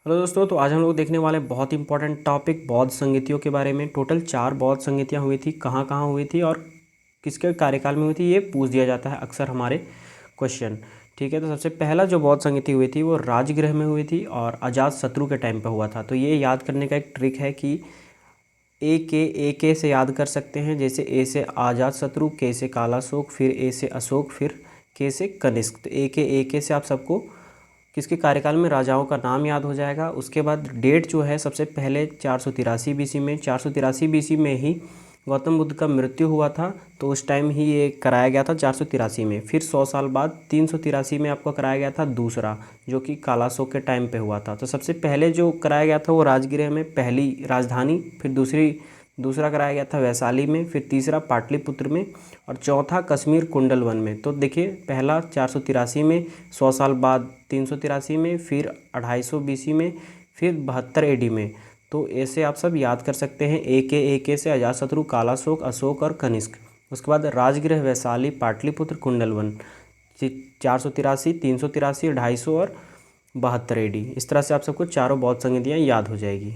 Hello दोस्तों, तो आज हम लोग देखने वाले बहुत इंपॉर्टेंट टॉपिक बौद्ध संगीतियों के बारे में। टोटल 4 बौद्ध संगीतियाँ हुई थी, कहाँ कहाँ हुई थी और किसके कार्यकाल में हुई थी, ये पूछ दिया जाता है अक्सर हमारे क्वेश्चन। ठीक है, तो सबसे पहला जो बौद्ध संगीति हुई थी वो राजगृह में हुई थी और अजात शत्रु के टाइम पे हुआ था। तो ये याद करने का एक ट्रिक है कि ए के से याद कर सकते हैं, जैसे ए से अजात शत्रु, के से कालाशोक, फिर ए से अशोक, फिर के से कनिष्क। तो ए के से आप सबको किसके कार्यकाल में राजाओं का नाम याद हो जाएगा। उसके बाद डेट जो है, सबसे पहले 483 बीसी में, 483 बीसी में ही गौतम बुद्ध का मृत्यु हुआ था। तो उस टाइम ही ये कराया गया था 483 में। फिर 100 साल बाद 383 में आपको कराया गया था दूसरा, जो कि कालाशोक के टाइम पे हुआ था। तो सबसे पहले जो कराया गया था वो राजगृह में, पहली राजधानी। फिर दूसरा कराया गया था वैशाली में, फिर तीसरा पाटलिपुत्र में और चौथा कश्मीर कुंडलवन में। तो देखिए, पहला 483 में, 100 साल बाद 383 में, फिर 250 बीसी में, फिर 72 एडी में। तो ऐसे आप सब याद कर सकते हैं। ए के से अजातशत्रु, कालाशोक, अशोक और कनिष्क। उसके बाद राजगृह, वैशाली, पाटलिपुत्र, कुंडलवन। 483, 383, 250 और 72 एडी। इस तरह से आप सबको चारों बौद्ध संगीतियाँ याद हो जाएगी।